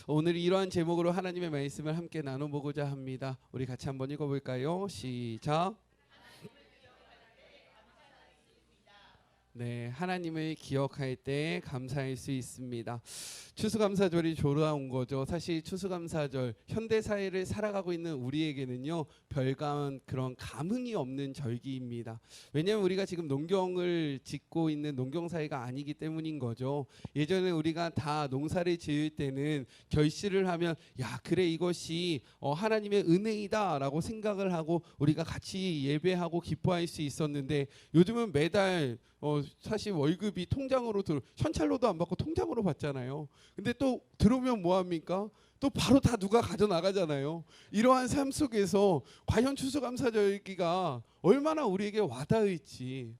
오늘 이러한 제목으로 하나님의 말씀을 함께 나눠보고자 합니다. 우리 같이 한번 읽어볼까요? 시작. 네, 하나님을 기억할 때 감사할 수 있습니다. 추수감사절이 돌아온 거죠. 사실 추수감사절, 현대사회를 살아가고 있는 우리에게는요, 별간 그런 감흥이 없는 절기입니다. 왜냐하면 우리가 지금 농경을 짓고 있는 농경사회가 아니기 때문인 거죠. 예전에 우리가 다 농사를 지을 때는 결실을 하면 야, 그래 이것이 하나님의 은혜이다 라고 생각을 하고 우리가 같이 예배하고 기뻐할 수 있었는데, 요즘은 매달 사실 월급이 통장으로 현찰로도 안 받고 통장으로 받잖아요. 근데 또 들어오면 뭐합니까? 또 바로 다 누가 가져나가잖아요. 이러한 삶 속에서 과연 추수감사절기가 얼마나 우리에게 와닿을지.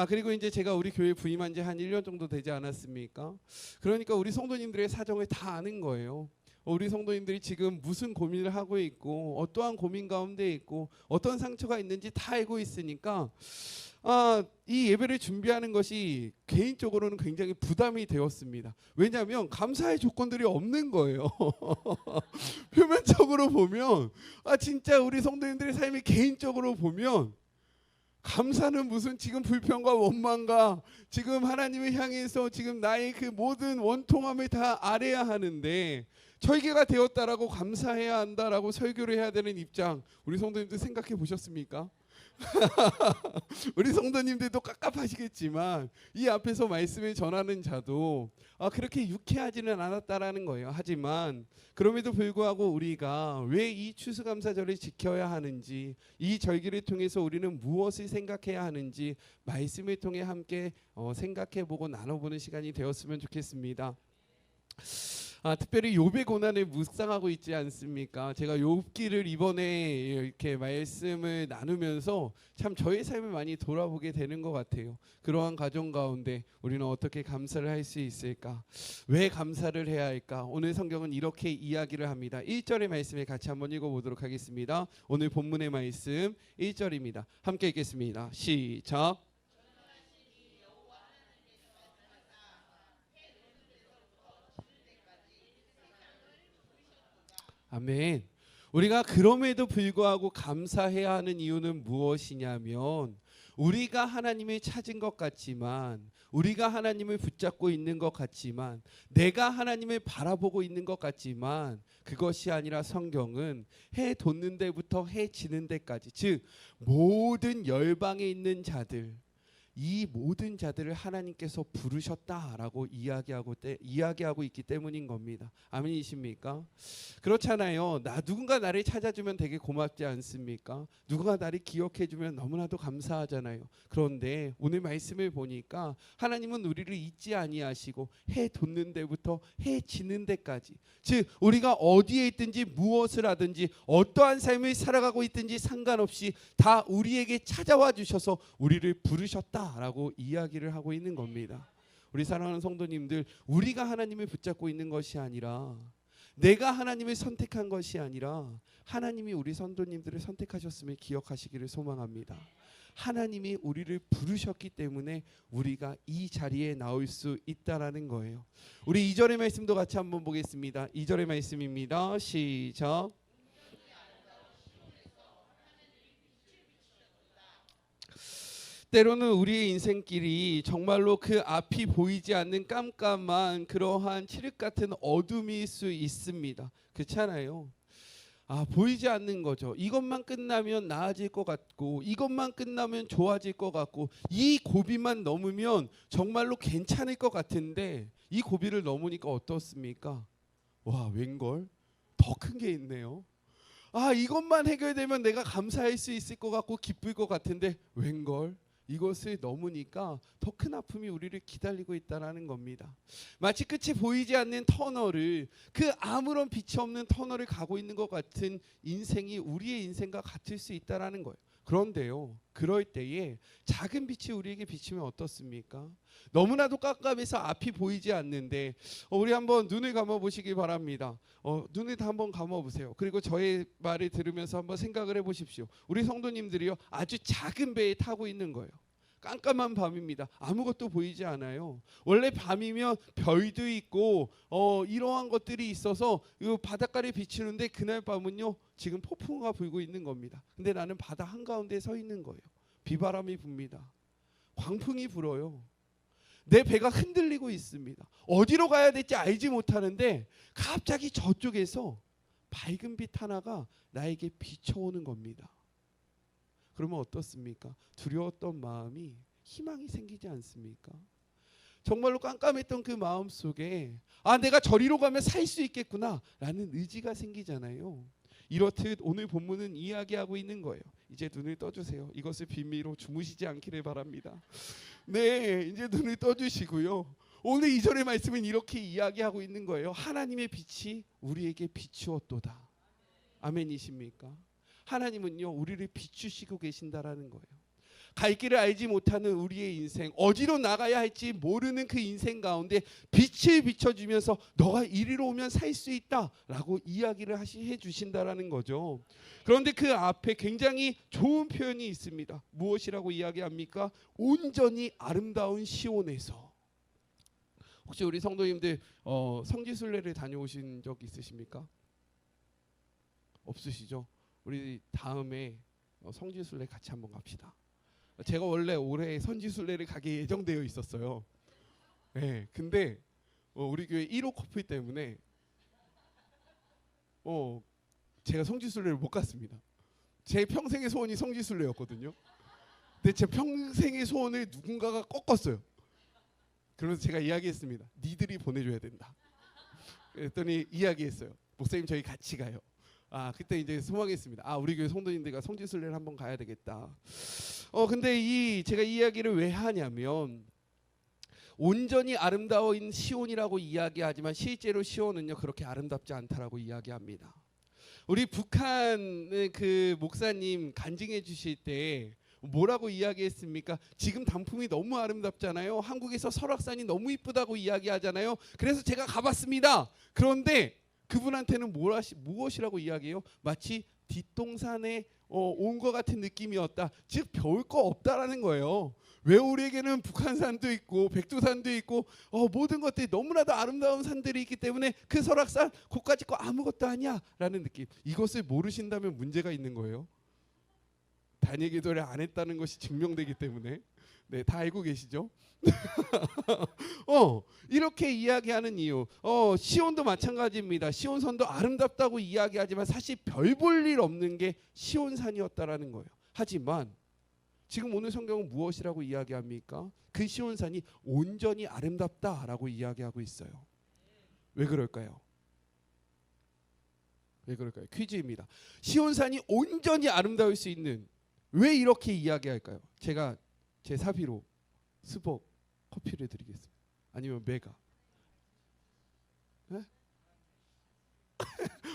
그리고 이제 제가 우리 교회 부임한 지 한 1년 정도 되지 않았습니까? 그러니까 우리 성도님들의 사정을 다 아는 거예요. 우리 성도님들이 지금 무슨 고민을 하고 있고 어떠한 고민 가운데 있고 어떤 상처가 있는지 다 알고 있으니까 이 예배를 준비하는 것이 개인적으로는 굉장히 부담이 되었습니다. 왜냐하면 감사의 조건들이 없는 거예요. 표면적으로 보면 진짜 우리 성도님들의 삶이 개인적으로 보면 감사는 무슨 지금 불평과 원망과 지금 하나님을 향해서 지금 나의 그 모든 원통함을 다 알아야 하는데, 절개가 되었다라고 감사해야 한다라고 설교를 해야 되는 입장, 우리 성도님들 생각해 보셨습니까? 우리 성도님들도 깝깝하시겠지만 이 앞에서 말씀을 전하는 자도 그렇게 유쾌하지는 않았다라는 거예요. 하지만 그럼에도 불구하고 우리가 왜 이 추수감사절을 지켜야 하는지, 이 절기를 통해서 우리는 무엇을 생각해야 하는지 말씀을 통해 함께 생각해보고 나눠보는 시간이 되었으면 좋겠습니다. 특별히 욥의 고난을 묵상하고 있지 않습니까? 제가 욥기를 이번에 이렇게 말씀을 나누면서 참 저의 삶을 많이 돌아보게 되는 것 같아요. 그러한 가정 가운데 우리는 어떻게 감사를 할 수 있을까? 왜 감사를 해야 할까? 오늘 성경은 이렇게 이야기를 합니다. 1절의 말씀을 같이 한번 읽어보도록 하겠습니다. 오늘 본문의 말씀 1절입니다. 함께 읽겠습니다. 시작. 아멘. 우리가 그럼에도 불구하고 감사해야 하는 이유는 무엇이냐면, 우리가 하나님을 찾은 것 같지만, 우리가 하나님을 붙잡고 있는 것 같지만, 내가 하나님을 바라보고 있는 것 같지만, 그것이 아니라 성경은 해 돋는 데부터 해 지는 데까지, 즉 모든 열방에 있는 자들, 이 모든 자들을 하나님께서 부르셨다라고 이야기하고 있기 때문인 겁니다. 아멘이십니까? 그렇잖아요. 누군가 나를 찾아주면 되게 고맙지 않습니까? 누군가 나를 기억해주면 너무나도 감사하잖아요. 그런데 오늘 말씀을 보니까 하나님은 우리를 잊지 아니하시고 해 돋는 데부터 해 지는 데까지, 즉 우리가 어디에 있든지 무엇을 하든지 어떠한 삶을 살아가고 있든지 상관없이 다 우리에게 찾아와 주셔서 우리를 부르셨다 라고 이야기를 하고 있는 겁니다. 우리 사랑하는 성도님들, 우리가 하나님을 붙잡고 있는 것이 아니라, 내가 하나님을 선택한 것이 아니라 하나님이 우리 성도님들을 선택하셨음을 기억하시기를 소망합니다. 하나님이 우리를 부르셨기 때문에 우리가 이 자리에 나올 수 있다라는 거예요. 우리 2절의 말씀도 같이 한번 보겠습니다. 2절의 말씀입니다. 시작. 때로는 우리의 인생길이 정말로 그 앞이 보이지 않는 깜깜한 그러한 칠흑 같은 어둠일 수 있습니다. 그렇잖아요. 보이지 않는 거죠. 이것만 끝나면 나아질 것 같고, 이것만 끝나면 좋아질 것 같고, 이 고비만 넘으면 정말로 괜찮을 것 같은데, 이 고비를 넘으니까 어떻습니까? 와, 웬걸? 더 큰 게 있네요. 이것만 해결되면 내가 감사할 수 있을 것 같고 기쁠 것 같은데, 웬걸? 이것을 넘으니까 더 큰 아픔이 우리를 기다리고 있다는 겁니다. 마치 끝이 보이지 않는 터널을, 그 아무런 빛이 없는 터널을 가고 있는 것 같은 인생이 우리의 인생과 같을 수 있다는 거예요. 그런데요, 그럴 때에 작은 빛이 우리에게 비치면 어떻습니까? 너무나도 깜깜해서 앞이 보이지 않는데, 우리 한번 눈을 감아 보시기 바랍니다. 눈을 다 한번 감아 보세요. 그리고 저의 말을 들으면서 한번 생각을 해보십시오. 우리 성도님들이요, 아주 작은 배에 타고 있는 거예요. 깜깜한 밤입니다. 아무것도 보이지 않아요. 원래 밤이면 별도 있고 이러한 것들이 있어서 이 바닷가를 비추는데 그날 밤은요 지금 폭풍우가 불고 있는 겁니다. 근데 나는 바다 한가운데 서 있는 거예요. 비바람이 붑니다. 광풍이 불어요. 내 배가 흔들리고 있습니다. 어디로 가야 될지 알지 못하는데 갑자기 저쪽에서 밝은 빛 하나가 나에게 비춰오는 겁니다. 그러면 어떻습니까? 두려웠던 마음이 희망이 생기지 않습니까? 정말로 깜깜했던 그 마음 속에 내가 저리로 가면 살 수 있겠구나 라는 의지가 생기잖아요. 이렇듯 오늘 본문은 이야기하고 있는 거예요. 이제 눈을 떠주세요. 이것을 비밀로 주무시지 않기를 바랍니다. 네, 이제 눈을 떠주시고요. 오늘 2절의 말씀은 이렇게 이야기하고 있는 거예요. 하나님의 빛이 우리에게 비추었도다. 아멘이십니까? 하나님은요 우리를 비추시고 계신다라는 거예요. 갈 길을 알지 못하는 우리의 인생, 어디로 나가야 할지 모르는 그 인생 가운데 빛을 비춰주면서 너가 이리로 오면 살 수 있다라고 이야기를 해주신다라는 거죠. 그런데 그 앞에 굉장히 좋은 표현이 있습니다. 무엇이라고 이야기합니까? 온전히 아름다운 시온에서. 혹시 우리 성도님들 성지순례를 다녀오신 적 있으십니까? 없으시죠? 우리 다음에 성지순례 같이 한번 갑시다. 제가 원래 올해 성지순례를 가게 예정되어 있었어요. 네, 근데 우리 교회 1호 커플 때문에 제가 성지순례를 못 갔습니다. 제 평생의 소원이 성지순례였거든요. 근데 제 평생의 소원을 누군가가 꺾었어요. 그러면서 제가 이야기했습니다. 니들이 보내줘야 된다. 그랬더니 이야기했어요. 목사님 저희 같이 가요. 그때 이제 소망했습니다. 우리 교회 성도님들과 성지순례를 한번 가야 되겠다. 근데 제가 이 이야기를 왜 하냐면 온전히 아름다운 시온이라고 이야기하지만 실제로 시온은요 그렇게 아름답지 않다라고 이야기합니다. 우리 북한 그 목사님 간증해 주실 때 뭐라고 이야기했습니까? 지금 단풍이 너무 아름답잖아요. 한국에서 설악산이 너무 이쁘다고 이야기하잖아요. 그래서 제가 가봤습니다. 그런데 그분한테는 무엇이라고 이야기해요? 마치 뒷동산에 온 것 같은 느낌이었다. 즉 배울 거 없다라는 거예요. 왜 우리에게는 북한산도 있고 백두산도 있고 모든 것들이 너무나도 아름다운 산들이 있기 때문에 그 설악산 그까짓 거 아무것도 아니야 라는 느낌. 이것을 모르신다면 문제가 있는 거예요. 단위 기도를 안 했다는 것이 증명되기 때문에. 네, 다 알고 계시죠? 이렇게 이야기하는 이유. 시온도 마찬가지입니다. 시온산도 아름답다고 이야기하지만 사실 별 볼 일 없는 게 시온산이었다라는 거예요. 하지만 지금 오늘 성경은 무엇이라고 이야기합니까? 그 시온산이 온전히 아름답다라고 이야기하고 있어요. 왜 그럴까요? 왜 그럴까요? 퀴즈입니다. 시온산이 온전히 아름다울 수 있는 왜 이렇게 이야기할까요? 제가 제 사비로 스벅 커피를 드리겠습니다. 아니면 메가. 네?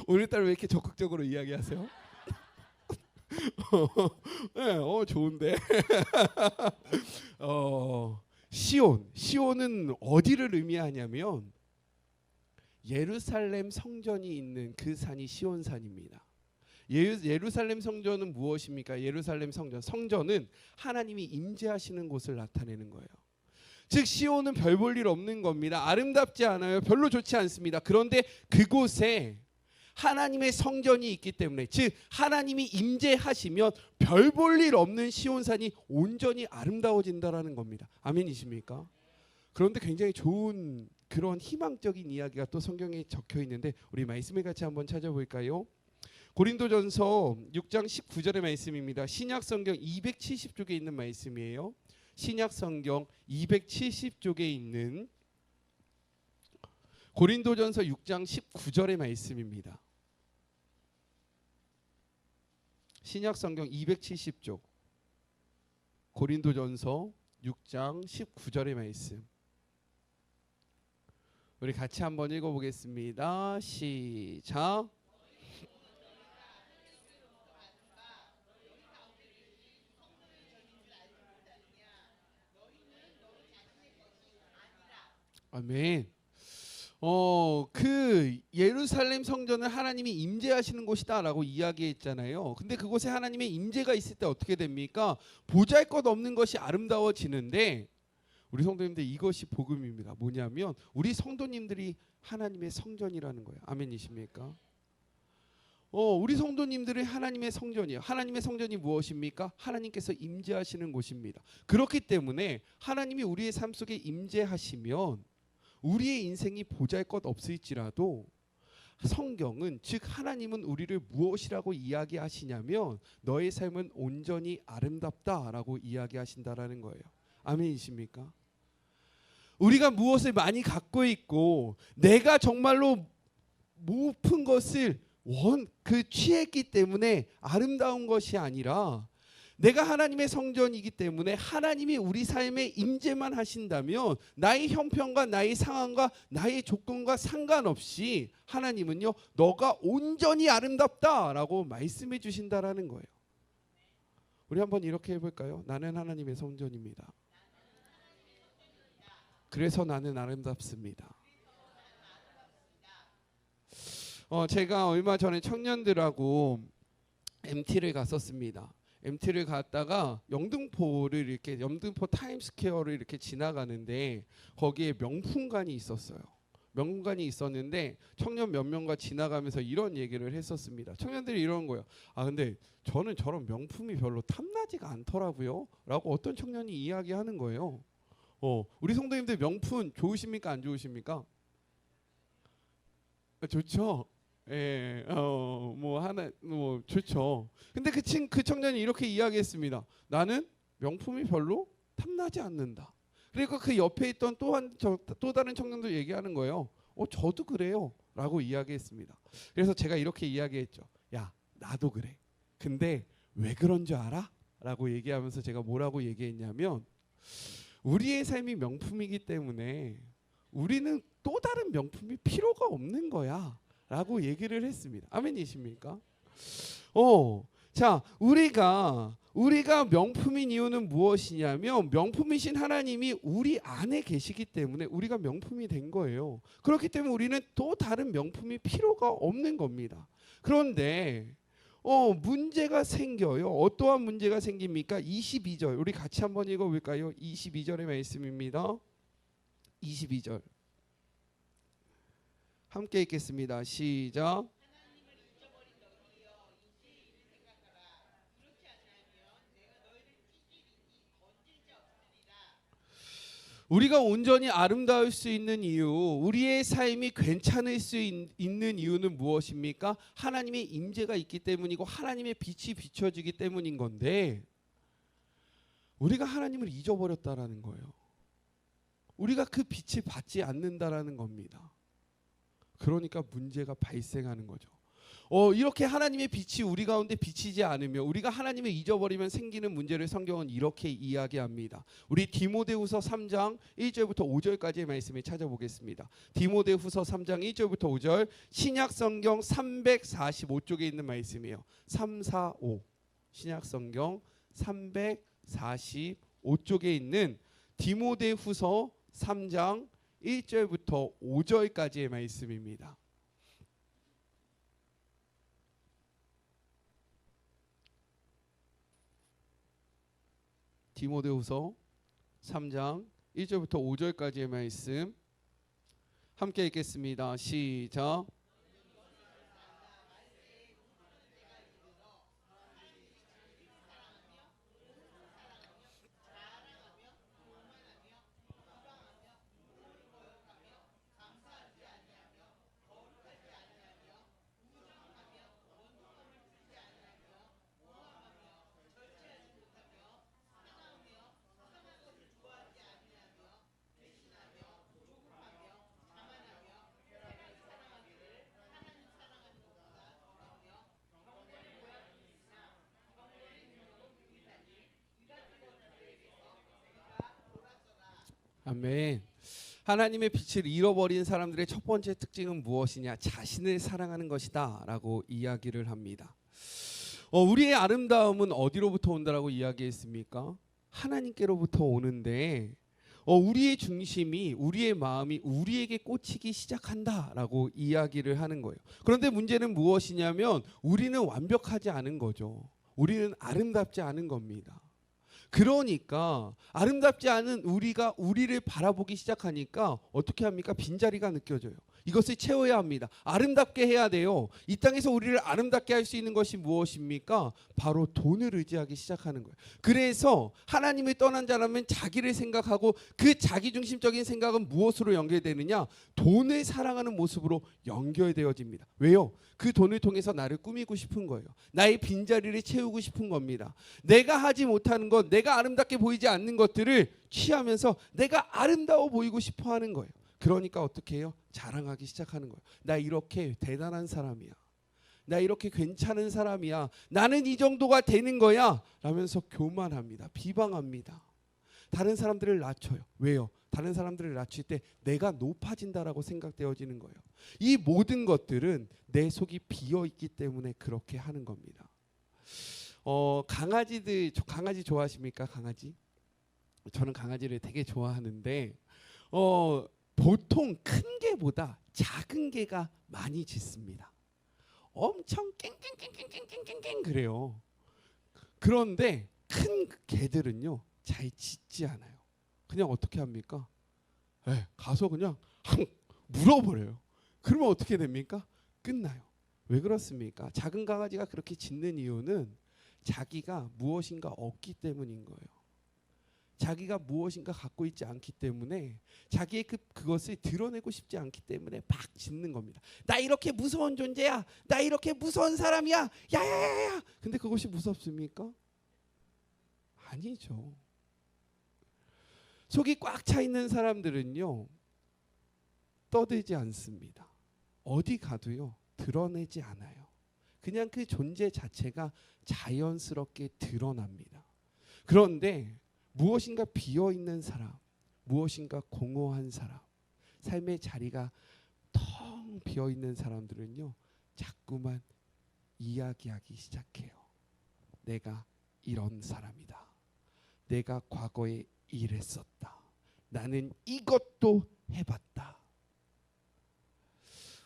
오늘따라 왜 이렇게 적극적으로 이야기하세요? 네, 좋은데. 시온은 어디를 의미하냐면 예루살렘 성전이 있는 그 산이 시온산입니다. 예루살렘 성전은 무엇입니까? 예루살렘 성전은 하나님이 임재하시는 곳을 나타내는 거예요. 즉 시온은 별 볼 일 없는 겁니다. 아름답지 않아요. 별로 좋지 않습니다. 그런데 그곳에 하나님의 성전이 있기 때문에, 즉 하나님이 임재하시면 별 볼 일 없는 시온산이 온전히 아름다워진다라는 겁니다. 아멘이십니까? 그런데 굉장히 좋은 그런 희망적인 이야기가 또 성경에 적혀 있는데 우리 말씀을 같이 한번 찾아볼까요? 고린도전서 6장 19절의 말씀입니다. 신약 성경 270쪽에 있는 말씀이에요. 신약 성경 270쪽에 있는 고린도전서 6장 19절의 말씀입니다. 신약 성경 270쪽 고린도전서 6장 19절의 말씀. 우리 같이 한번 읽어보겠습니다. 시작. 아멘. 그 예루살렘 성전은 하나님이 임재하시는 곳이다라고 이야기했잖아요. 근데 그곳에 하나님의 임재가 있을 때 어떻게 됩니까? 보잘것없는 것이 아름다워지는데, 우리 성도님들, 이것이 복음입니다. 뭐냐면 우리 성도님들이 하나님의 성전이라는 거예요. 아멘이십니까? 우리 성도님들은 하나님의 성전이에요. 하나님의 성전이 무엇입니까? 하나님께서 임재하시는 곳입니다. 그렇기 때문에 하나님이 우리의 삶 속에 임재하시면 우리의 인생이 보잘것없을지라도 성경은, 즉 하나님은 우리를 무엇이라고 이야기하시냐면 너의 삶은 온전히 아름답다라고 이야기하신다라는 거예요. 아멘이십니까? 우리가 무엇을 많이 갖고 있고 내가 정말로 높은 것을 취했기 때문에 아름다운 것이 아니라, 내가 하나님의 성전이기 때문에 하나님이 우리 삶에 임재만 하신다면 나의 형편과 나의 상황과 나의 조건과 상관없이 하나님은요, 너가 온전히 아름답다라고 말씀해 주신다라는 거예요. 우리 한번 이렇게 해볼까요? 나는 하나님의 성전입니다. 그래서 나는 아름답습니다. 제가 얼마 전에 청년들하고 MT를 갔었습니다. MT를 갔다가 영등포 타임스퀘어를 이렇게 지나가는데 거기에 명품관이 있었어요. 명품관이 있었는데 청년 몇 명과 지나가면서 이런 얘기를 했었습니다. 청년들이 이런 거예요. 근데 저는 저런 명품이 별로 탐나지가 않더라고요 라고 어떤 청년이 이야기하는 거예요. 우리 성도님들 명품 좋으십니까? 안 좋으십니까? 좋죠. 예, 좋죠. 근데 그 청년이 이렇게 이야기했습니다. 나는 명품이 별로 탐나지 않는다. 그리고 그 옆에 있던 또 다른 청년도 얘기하는 거예요. 저도 그래요 라고 이야기했습니다. 그래서 제가 이렇게 이야기했죠. 야, 나도 그래. 근데 왜 그런 줄 알아? 라고 얘기하면서 제가 뭐라고 얘기했냐면, 우리의 삶이 명품이기 때문에 우리는 또 다른 명품이 필요가 없는 거야 라고 얘기를 했습니다. 아멘이십니까? 자, 우리가 명품인 이유는 무엇이냐면, 명품이신 하나님이 우리 안에 계시기 때문에 우리가 명품이 된 거예요. 그렇기 때문에 우리는 또 다른 명품이 필요가 없는 겁니다. 그런데 문제가 생겨요. 어떠한 문제가 생깁니까? 22절 우리 같이 한번 읽어볼까요? 22절의 말씀입니다. 22절 함께 읽겠습니다. 시작. 우리가 온전히 아름다울 수 있는 이유, 우리의 삶이 괜찮을 수 있는 이유는 무엇입니까? 하나님의 임재가 있기 때문이고 하나님의 빛이 비춰지기 때문인 건데, 우리가 하나님을 잊어버렸다라는 거예요. 우리가 그 빛을 받지 않는다라는 겁니다. 그러니까 문제가 발생하는 거죠. 이렇게 하나님의 빛이 우리 가운데 비치지 않으면, 우리가 하나님을 잊어버리면 생기는 문제를 성경은 이렇게 이야기합니다. 우리 디모데후서 3장 1절부터 5절까지의 말씀을 찾아보겠습니다. 디모데후서 3장 1절부터 5절, 신약 성경 345쪽에 있는 말씀이에요. 345 신약 성경 345쪽에 있는 디모데후서 3장 1절부터 5절까지의 말씀입니다. 디모데후서 3장 1절부터 5절까지의 말씀 함께 읽겠습니다. 시작. 아멘. 하나님의 빛을 잃어버린 사람들의 첫 번째 특징은 무엇이냐? 자신을 사랑하는 것이다 라고 이야기를 합니다. 우리의 아름다움은 어디로부터 온다라고 이야기했습니까? 하나님께로부터 오는데, 우리의 중심이, 우리의 마음이 우리에게 꽂히기 시작한다라고 이야기를 하는 거예요. 그런데 문제는 무엇이냐면 우리는 완벽하지 않은 거죠. 우리는 아름답지 않은 겁니다. 그러니까 아름답지 않은 우리가 우리를 바라보기 시작하니까 어떻게 합니까? 빈자리가 느껴져요. 이것을 채워야 합니다. 아름답게 해야 돼요. 이 땅에서 우리를 아름답게 할 수 있는 것이 무엇입니까? 바로 돈을 의지하기 시작하는 거예요. 그래서 하나님을 떠난 자라면 자기를 생각하고 그 자기중심적인 생각은 무엇으로 연결되느냐? 돈을 사랑하는 모습으로 연결되어집니다. 왜요? 그 돈을 통해서 나를 꾸미고 싶은 거예요. 나의 빈자리를 채우고 싶은 겁니다. 내가 하지 못하는 것, 내가 아름답게 보이지 않는 것들을 취하면서 내가 아름다워 보이고 싶어 하는 거예요. 그러니까 어떻게 해요? 자랑하기 시작하는 거예요. 나 이렇게 대단한 사람이야. 나 이렇게 괜찮은 사람이야. 나는 이 정도가 되는 거야. 라면서 교만합니다. 비방합니다. 다른 사람들을 낮춰요. 왜요? 다른 사람들을 낮출 때 내가 높아진다라고 생각되어지는 거예요. 이 모든 것들은 내 속이 비어있기 때문에 그렇게 하는 겁니다. 강아지 좋아하십니까? 강아지? 저는 강아지를 되게 좋아하는데 보통 큰 개보다 작은 개가 많이 짖습니다. 엄청 깽깽깽깽깽깽깽 그래요. 그런데 큰 개들은요 잘 짖지 않아요. 그냥 어떻게 합니까? 가서 그냥 물어버려요. 그러면 어떻게 됩니까? 끝나요. 왜 그렇습니까? 작은 강아지가 그렇게 짖는 이유는 자기가 무엇인가 얻기 때문인 거예요. 자기가 무엇인가 갖고 있지 않기 때문에 자기의 그것을 드러내고 싶지 않기 때문에 막 짖는 겁니다. 나 이렇게 무서운 존재야. 나 이렇게 무서운 사람이야. 야야야야. 근데 그것이 무섭습니까? 아니죠. 속이 꽉 차 있는 사람들은요 떠들지 않습니다. 어디 가도요 드러내지 않아요. 그냥 그 존재 자체가 자연스럽게 드러납니다. 그런데 무엇인가 비어있는 사람, 무엇인가 공허한 사람, 삶의 자리가 텅 비어있는 사람들은요 자꾸만 이야기하기 시작해요. 내가 이런 사람이다. 내가 과거에 이랬었다. 나는 이것도 해봤다.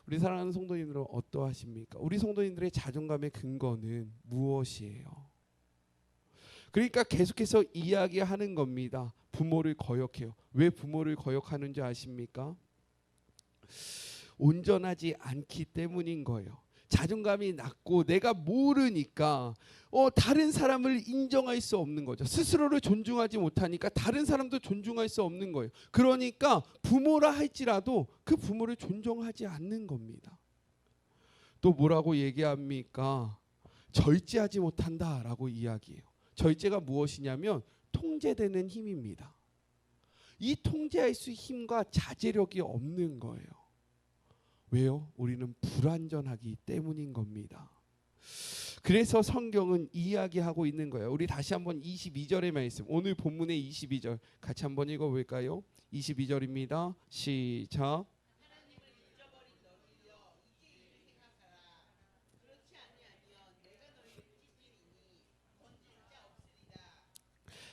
우리 사랑하는 성도님들은 어떠하십니까? 우리 성도님들의 자존감의 근거는 무엇이에요? 그러니까 계속해서 이야기하는 겁니다. 부모를 거역해요. 왜 부모를 거역하는지 아십니까? 온전하지 않기 때문인 거예요. 자존감이 낮고 내가 모르니까 다른 사람을 인정할 수 없는 거죠. 스스로를 존중하지 못하니까 다른 사람도 존중할 수 없는 거예요. 그러니까 부모라 할지라도 그 부모를 존중하지 않는 겁니다. 또 뭐라고 얘기합니까? 절제하지 못한다라고 이야기해요. 절제가 무엇이냐면 통제되는 힘입니다. 이 통제할 수 힘과 자제력이 없는 거예요. 왜요? 우리는 불완전하기 때문인 겁니다. 그래서 성경은 이야기하고 있는 거예요. 우리 다시 한번 22절의 말씀, 오늘 본문의 22절 같이 한번 읽어볼까요? 22절입니다. 시작.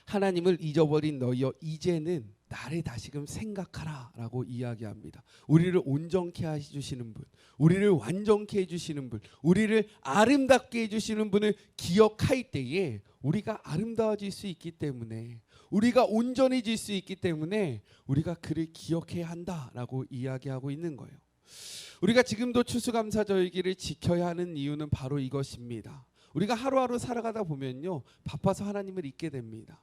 하나님을 잊어버린 너희여 이제는 나를 다시금 생각하라 라고 이야기합니다. 우리를 온전케 해주시는 분, 우리를 완전케 해주시는 분, 우리를 아름답게 해주시는 분을 기억할 때에 우리가 아름다워질 수 있기 때문에, 우리가 온전해질 수 있기 때문에 우리가 그를 기억해야 한다라고 이야기하고 있는 거예요. 우리가 지금도 추수감사절기를 지켜야 하는 이유는 바로 이것입니다. 우리가 하루하루 살아가다 보면요 바빠서 하나님을 잊게 됩니다.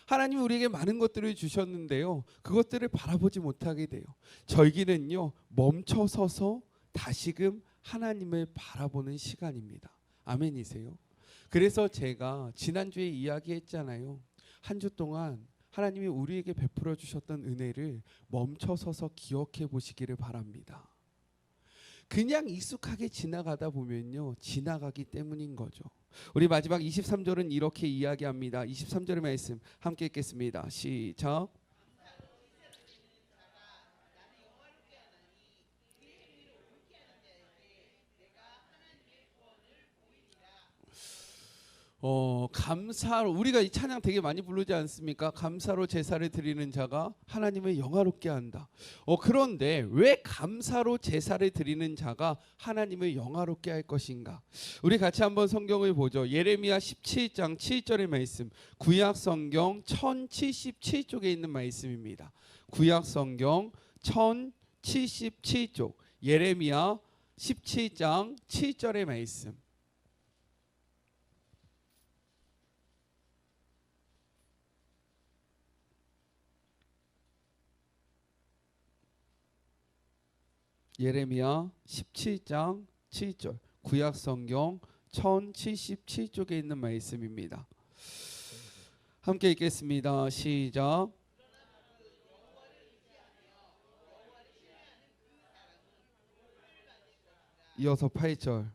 하나님이 우리에게 많은 것들을 주셨는데요 그것들을 바라보지 못하게 돼요. 절기는요 멈춰서서 다시금 하나님을 바라보는 시간입니다. 아멘이세요? 그래서 제가 지난주에 이야기했잖아요. 한 주 동안 하나님이 우리에게 베풀어 주셨던 은혜를 멈춰서서 기억해 보시기를 바랍니다. 그냥 익숙하게 지나가다 보면요 지나가기 때문인 거죠. 우리 마지막 23절은 이렇게 이야기합니다. 23절의 말씀 함께 읽겠습니다. 시작. 감사로 우리가 이 찬양 되게 많이 부르지 않습니까? 감사로 제사를 드리는 자가 하나님을 영화롭게 한다. 그런데 왜 감사로 제사를 드리는 자가 하나님을 영화롭게 할 것인가? 우리 같이 한번 성경을 보죠. 예레미야 17장 7절의 말씀. 구약 성경 1077쪽에 있는 말씀입니다. 구약 성경 1077쪽. 예레미야 17장 7절의 말씀. 예레미야 17장 7절 구약 성경 1077쪽에 있는 말씀입니다. 함께 읽겠습니다. 시작. 이어서 8절.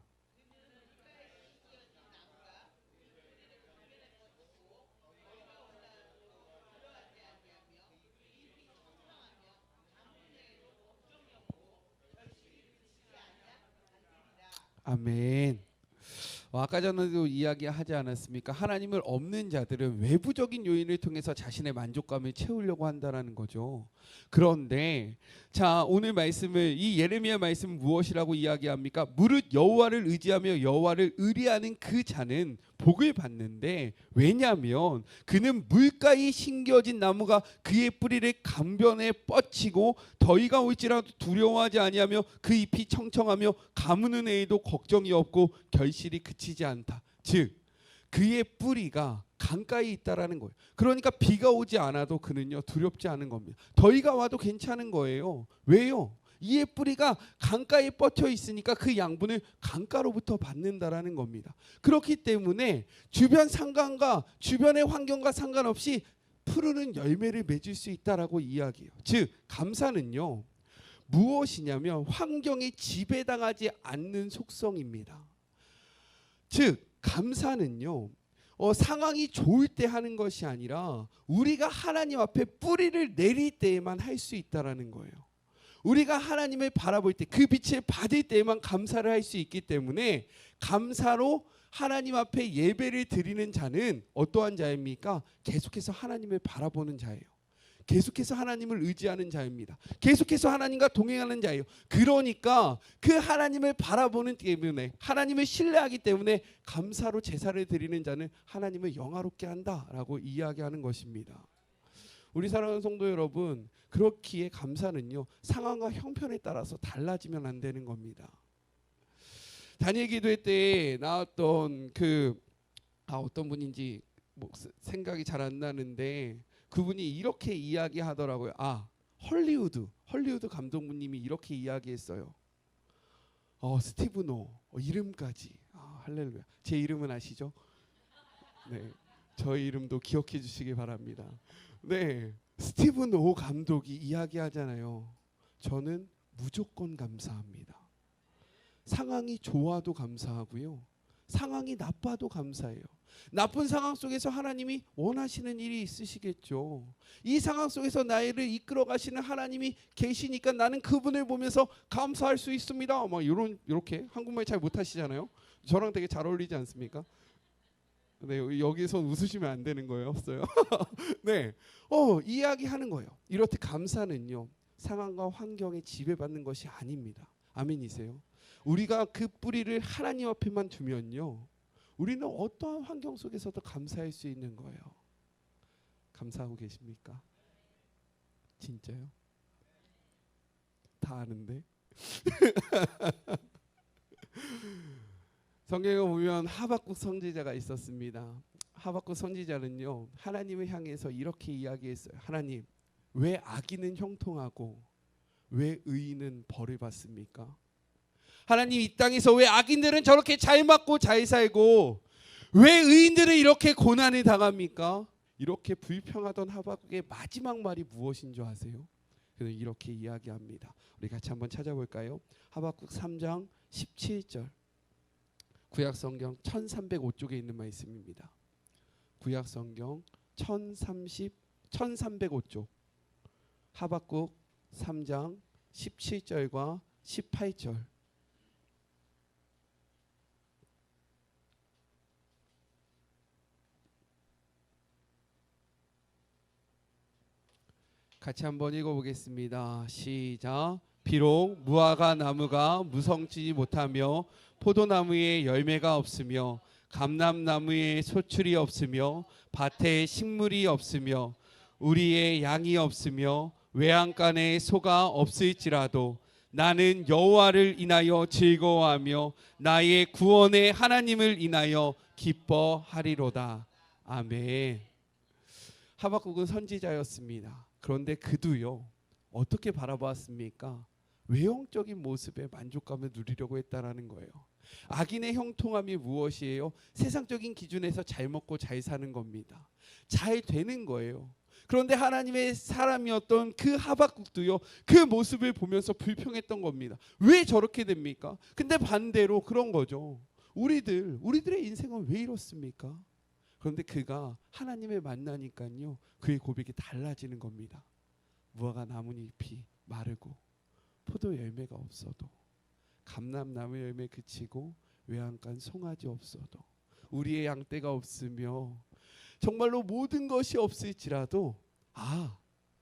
아멘. 아까 전에도 이야기하지 않았습니까? 하나님을 없는 자들은 외부적인 요인을 통해서 자신의 만족감을 채우려고 한다는 거죠. 그런데 자, 오늘 말씀을 이 예레미야 말씀 무엇이라고 이야기합니까? 무릇 여호와를 의지하며 여호와를 의뢰하는 그 자는 복을 받는데, 왜냐하면 그는 물가에 심겨진 나무가 그의 뿌리를 강변에 뻗치고 더위가 올지라도 두려워하지 아니하며 그 잎이 청청하며 가무는 애에도 걱정이 없고 결실이 그치지 않다. 즉 그의 뿌리가 강가에 있다라는 거예요. 그러니까 비가 오지 않아도 그는요 두렵지 않은 겁니다. 더위가 와도 괜찮은 거예요. 왜요? 이의 뿌리가 강가에 뻗쳐 있으니까 그 양분을 강가로부터 받는다라는 겁니다. 그렇기 때문에 주변 상황과 주변의 환경과 상관없이 푸르른 열매를 맺을 수 있다라고 이야기해요. 즉 감사는요 무엇이냐면 환경에 지배당하지 않는 속성입니다. 즉 감사는요 상황이 좋을 때 하는 것이 아니라 우리가 하나님 앞에 뿌리를 내릴 때에만 할 수 있다라는 거예요. 우리가 하나님을 바라볼 때 그 빛을 받을 때에만 감사를 할 수 있기 때문에 감사로 하나님 앞에 예배를 드리는 자는 어떠한 자입니까? 계속해서 하나님을 바라보는 자예요. 계속해서 하나님을 의지하는 자입니다. 계속해서 하나님과 동행하는 자예요. 그러니까 그 하나님을 바라보는 때문에, 하나님을 신뢰하기 때문에 감사로 제사를 드리는 자는 하나님을 영화롭게 한다라고 이야기하는 것입니다. 우리 사랑하는 성도 여러분, 그렇기에 감사는요 상황과 형편에 따라서 달라지면 안 되는 겁니다. 다니엘 기도회 때 나왔던 어떤 분인지 생각이 잘 안 나는데 그분이 이렇게 이야기하더라고요. 헐리우드 감독님이 이렇게 이야기했어요. 스티브노 이름까지. 할렐루야. 제 이름은 아시죠? 네, 저의 이름도 기억해 주시기 바랍니다. 네, 스티브노 감독이 이야기하잖아요. 저는 무조건 감사합니다. 상황이 좋아도 감사하고요. 상황이 나빠도 감사해요. 나쁜 상황 속에서 하나님이 원하시는 일이 있으시겠죠. 이 상황 속에서 나를 이끌어 가시는 하나님이 계시니까 나는 그분을 보면서 감사할 수 있습니다. 이렇게 한국말 잘 못하시잖아요. 저랑 되게 잘 어울리지 않습니까? 네, 여기서 웃으시면 안 되는 거예요. 없어요. 네, 이야기하는 거예요. 이렇듯 감사는요 상황과 환경에 지배받는 것이 아닙니다. 아멘이세요? 우리가 그 뿌리를 하나님 앞에만 두면요 우리는 어떠한 환경 속에서도 감사할 수 있는 거예요. 감사하고 계십니까? 진짜요? 다 아는데. 성경에 보면 하박국 선지자가 있었습니다. 하박국 선지자는요 하나님을 향해서 이렇게 이야기했어요. 하나님, 왜 악인은 형통하고 왜 의인은 벌을 받습니까? 하나님, 이 땅에서 왜 악인들은 저렇게 잘 맞고 잘 살고 왜 의인들은 이렇게 고난을 당합니까? 이렇게 불평하던 하박국의 마지막 말이 무엇인 줄 아세요? 그는 이렇게 이야기합니다. 우리 같이 한번 찾아볼까요? 하박국 3장 17절. 구약성경 1305쪽에 있는 말씀입니다. 구약성경 1305쪽 하박국 3장 17절과 18절. 같이 한번 읽어보겠습니다. 시작. 비록 무화과 나무가 무성치지 못하며 포도나무에 열매가 없으며 감람나무에 소출이 없으며 밭에 식물이 없으며 우리의 양이 없으며 외양간에 소가 없을지라도 나는 여호와를 인하여 즐거워하며 나의 구원의 하나님을 인하여 기뻐하리로다. 아멘. 하박국은 선지자였습니다. 그런데 그도요, 어떻게 바라보았습니까? 외형적인 모습에 만족감을 누리려고 했다라는 거예요. 악인의 형통함이 무엇이에요? 세상적인 기준에서 잘 먹고 잘 사는 겁니다. 잘 되는 거예요. 그런데 하나님의 사람이었던 그 하박국도요, 그 모습을 보면서 불평했던 겁니다. 왜 저렇게 됩니까? 근데 반대로 그런 거죠. 우리들의 인생은 왜 이렇습니까? 그런데 그가 하나님을 만나니까요, 그의 고백이 달라지는 겁니다. 무화과 나뭇잎이 마르고 포도 열매가 없어도 감람나무 열매 그치고 외양간 송아지 없어도 우리의 양떼가 없으며 정말로 모든 것이 없을지라도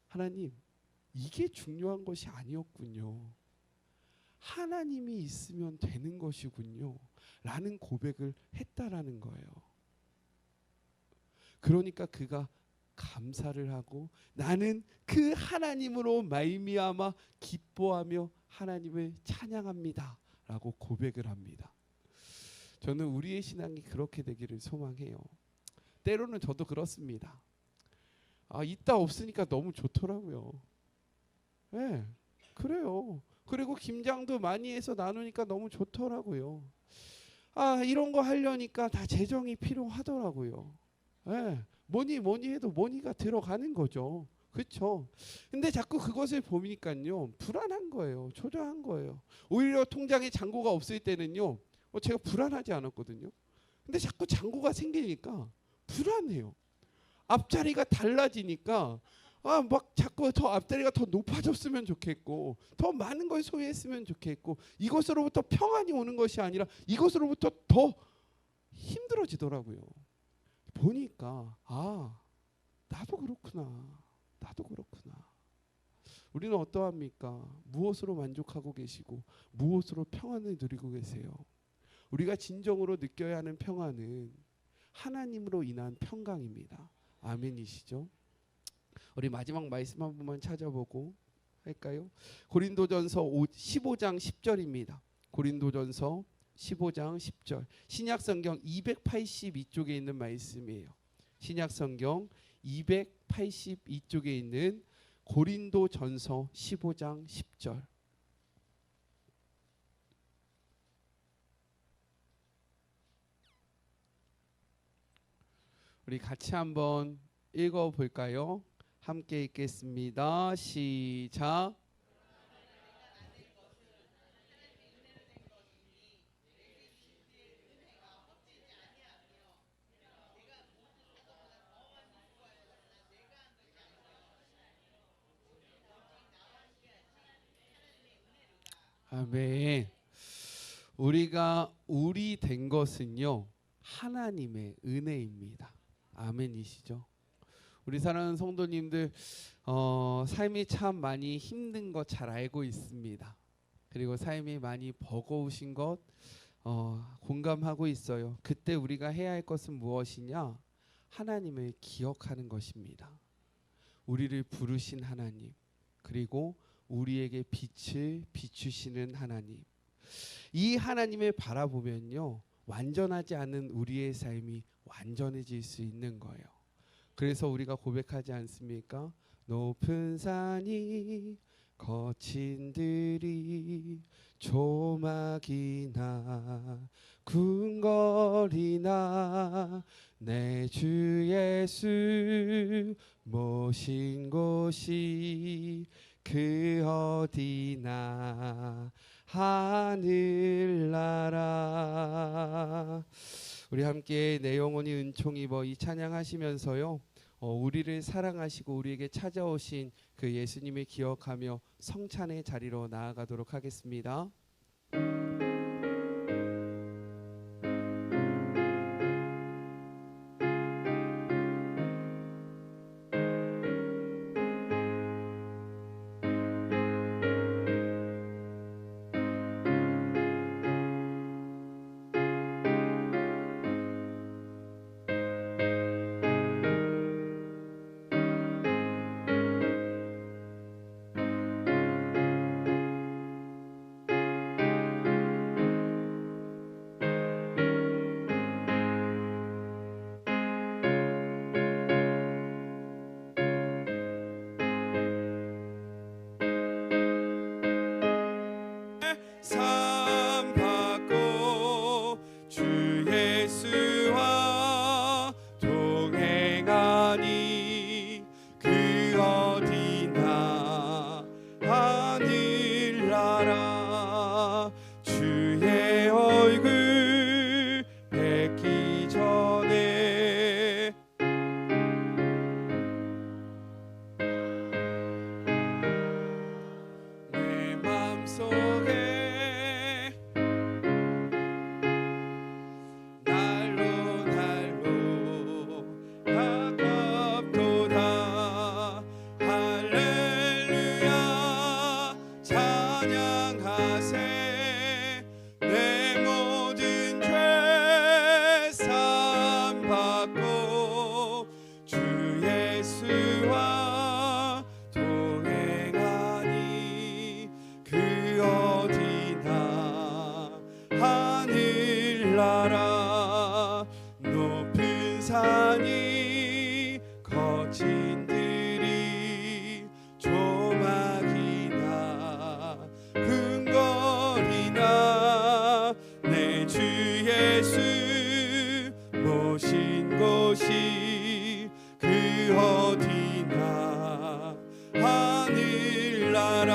하나님, 이게 중요한 것이 아니었군요. 하나님이 있으면 되는 것이군요 라는 고백을 했다라는 거예요. 그러니까 그가 감사를 하고 나는 그 하나님으로 말미암아 기뻐하며 하나님을 찬양합니다 라고 고백을 합니다. 저는 우리의 신앙이 그렇게 되기를 소망해요. 때로는 저도 그렇습니다. 있다 없으니까 너무 좋더라고요. 네, 그래요. 그리고 김장도 많이 해서 나누니까 너무 좋더라고요. 이런 거 하려니까 다 재정이 필요하더라고요. 네, 뭐니 해도 뭐니가 들어가는 거죠. 그렇죠. 근데 자꾸 그것을 보니까요, 불안한 거예요. 초조한 거예요. 오히려 통장에 잔고가 없을 때는요, 제가 불안하지 않았거든요. 근데 자꾸 잔고가 생기니까 불안해요. 앞자리가 달라지니까 막 자꾸 더 앞자리가 더 높아졌으면 좋겠고 더 많은 걸 소유했으면 좋겠고 이것으로부터 평안이 오는 것이 아니라 이것으로부터 더 힘들어지더라고요. 보니까 나도 그렇구나. 우리는 어떠합니까? 무엇으로 만족하고 계시고 무엇으로 평안을 누리고 계세요? 우리가 진정으로 느껴야 하는 평안은 하나님으로 인한 평강입니다. 아멘이시죠? 우리 마지막 말씀 한 번만 찾아보고 할까요? 고린도전서 15장 10절입니다. 고린도전서 15장 10절. 신약성경 282쪽에 있는 말씀이에요. 신약성경 282쪽에 있는 고린도전서 15장 10절. 우리 같이 한번 읽어볼까요? 함께 읽겠습니다. 시작. 아멘. 우리가 우리 된 것은요, 하나님의 은혜입니다. 아멘이시죠? 우리 사랑하는 성도님들, 삶이 참 많이 힘든 것 잘 알고 있습니다. 그리고 삶이 많이 버거우신 것 공감하고 있어요. 그때 우리가 해야 할 것은 무엇이냐? 하나님을 기억하는 것입니다. 우리를 부르신 하나님, 그리고 우리에게 빛을 비추시는 하나님. 이 하나님을 바라보면요, 완전하지 않은 우리의 삶이 완전해질 수 있는 거예요. 그래서 우리가 고백하지 않습니까? 높은 산이 거친 들이 조막이나 궁궐이나 내 주 예수 모신 곳이 그 어디나 하늘나라. 우리 함께 내 영혼이 은총 입어 이 찬양하시면서요, 우리를 사랑하시고 우리에게 찾아오신 그 예수님을 기억하며 성찬의 자리로 나아가도록 하겠습니다. 하늘나라 주의 얼굴 뵙기 전에 내 맘속에 날로 날로 가깝도다 할렐루야 찬양하세 내 모든 죄 사함받고 주 예수와 동행하니 그 어디나 하늘나라 높은 산이 거친 들이 조막이나 궁궐이나 내 주 예수 모신 곳이 그 어디나 하늘나라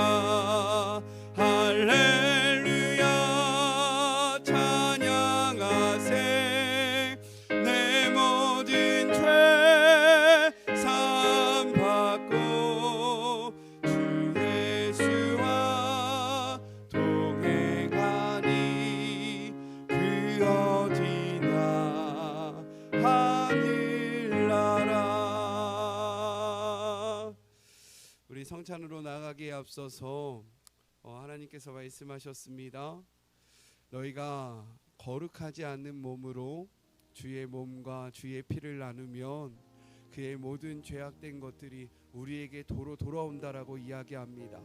할렐루야 찬양하세 내 모든 죄 사함받고 주 예수와 동행하니 그 어디나 하늘나라. 우리 성찬으로 나가기에 앞서서 하나님께서 말씀하셨습니다. 너희가 거룩하지 않는 몸으로 주의 몸과 주의 피를 나누면 그의 모든 죄악된 것들이 우리에게 도로 돌아온다라고 이야기합니다.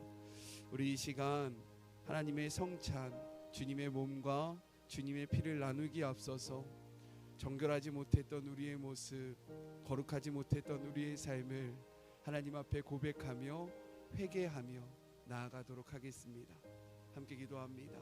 우리 이 시간 하나님의 성찬, 주님의 몸과 주님의 피를 나누기에 앞서서 정결하지 못했던 우리의 모습, 거룩하지 못했던 우리의 삶을 하나님 앞에 고백하며 회개하며 나아가도록 하겠습니다. 함께 기도합니다.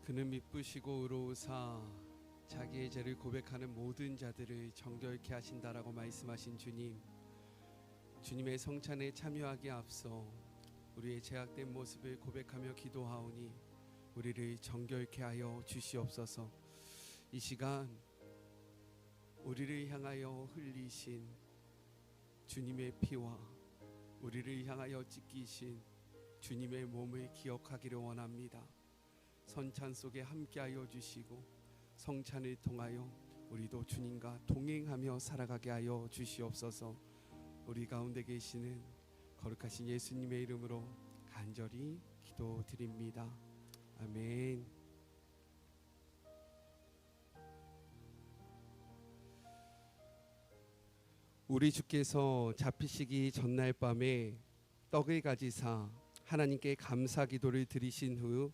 그는 미쁘시고 의로우사 자기의 죄를 고백하는 모든 자들을 정결케 하신다라고 말씀하신 주님, 주님의 성찬에 참여하기에 앞서 우리의 죄악된 모습을 고백하며 기도하오니 우리를 정결케 하여 주시옵소서. 이 시간 우리를 향하여 흘리신 주님의 피와 우리를 향하여 찢기신 주님의 몸을 기억하기를 원합니다. 성찬 속에 함께하여 주시고 성찬을 통하여 우리도 주님과 동행하며 살아가게 하여 주시옵소서. 우리 가운데 계시는 거룩하신 예수님의 이름으로 간절히 기도드립니다. 아멘. 우리 주께서 잡히시기 전날 밤에 떡을 가지사 하나님께 감사 기도를 드리신 후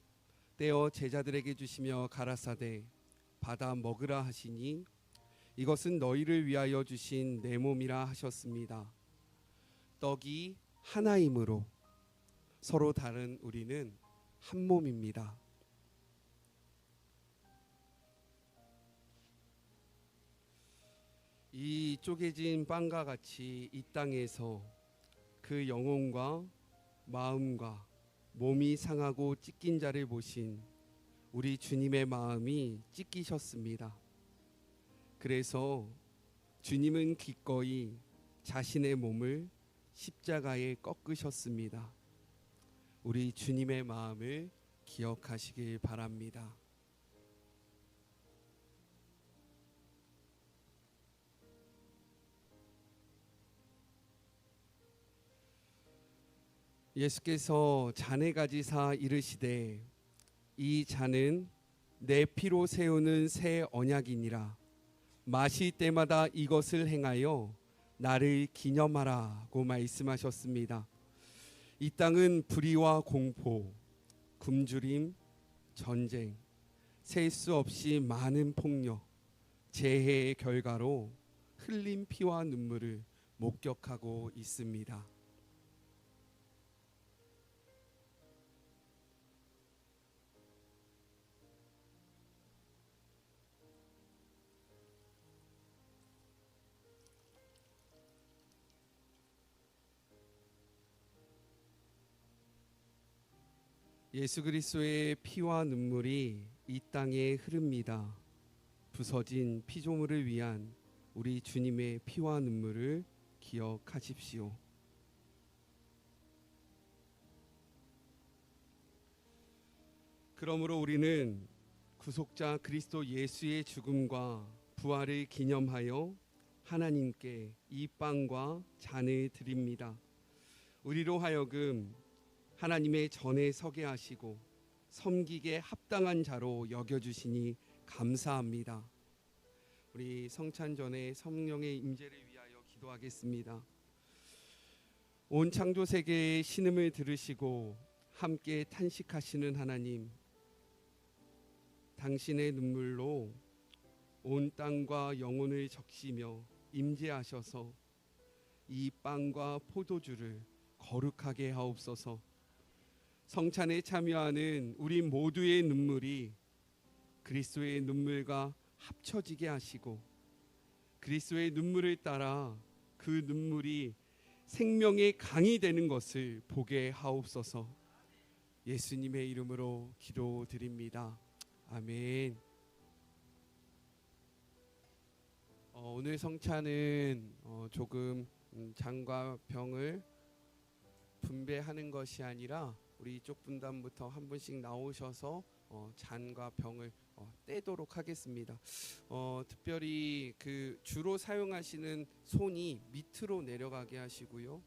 떼어 제자들에게 주시며 가라사대 받아 먹으라 하시니 이것은 너희를 위하여 주신 내 몸이라 하셨습니다. 떡이 하나이므로 서로 다른 우리는 한 몸입니다. 이 쪼개진 빵과 같이 이 땅에서 그 영혼과 마음과 몸이 상하고 찢긴 자를 보신 우리 주님의 마음이 찢기셨습니다. 그래서 주님은 기꺼이 자신의 몸을 십자가에 꺾으셨습니다. 우리 주님의 마음을 기억하시길 바랍니다. 예수께서 잔을 가지사 이르시되 이 잔은 내 피로 세우는 새 언약이니라. 마실 때마다 이것을 행하여 나를 기념하라고 말씀하셨습니다. 이 땅은 불의와 공포, 굶주림, 전쟁, 셀 수 없이 많은 폭력, 재해의 결과로 흘린 피와 눈물을 목격하고 있습니다. 예수 그리스도의 피와 눈물이 이 땅에 흐릅니다. 부서진 피조물을 위한 우리 주님의 피와 눈물을 기억하십시오. 그러므로 우리는 구속자 그리스도 예수의 죽음과 부활을 기념하여 하나님께 이 빵과 잔을 드립니다. 우리로 하여금 하나님의 전에 서게 하시고 섬기게 합당한 자로 여겨주시니 감사합니다. 우리 성찬 전에 성령의 임재를 위하여 기도하겠습니다. 온 창조 세계의 신음을 들으시고 함께 탄식하시는 하나님, 당신의 눈물로 온 땅과 영혼을 적시며 임재하셔서 이 빵과 포도주를 거룩하게 하옵소서. 성찬에 참여하는 우리 모두의 눈물이 그리스도의 눈물과 합쳐지게 하시고 그리스도의 눈물을 따라 그 눈물이 생명의 강이 되는 것을 보게 하옵소서. 예수님의 이름으로 기도드립니다. 아멘. 오늘 성찬은 조금 잔과 병을 분배하는 것이 아니라 우리 이쪽 분단부터 한 분씩 나오셔서 잔과 병을 떼도록 하겠습니다. 특별히 그 주로 사용하시는 손이 밑으로 내려가게 하시고요.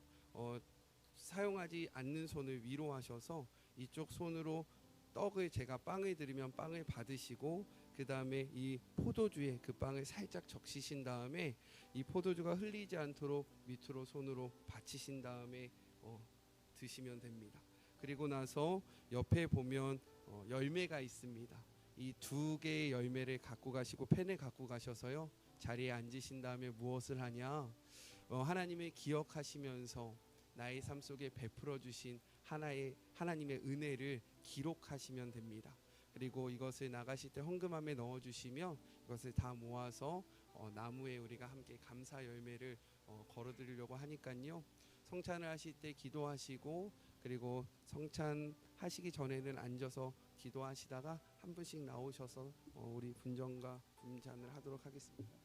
사용하지 않는 손을 위로 하셔서 이쪽 손으로 떡을 제가 빵을 드리면 빵을 받으시고 그 다음에 이 포도주에 그 빵을 살짝 적시신 다음에 이 포도주가 흘리지 않도록 밑으로 손으로 받치신 다음에 드시면 됩니다. 그리고 나서 옆에 보면 열매가 있습니다. 이 두 개의 열매를 갖고 가시고 펜을 갖고 가셔서요 자리에 앉으신 다음에 무엇을 하냐, 하나님을 기억하시면서 나의 삶 속에 베풀어 주신 하나님의 은혜를 기록하시면 됩니다. 그리고 이것을 나가실 때 헌금함에 넣어 주시면 이것을 다 모아서 나무에 우리가 함께 감사 열매를 걸어 드리려고 하니까요. 성찬을 하실 때 기도하시고 그리고 성찬 하시기 전에는 앉아서 기도하시다가 한 분씩 나오셔서 우리 분정과 분잔을 하도록 하겠습니다.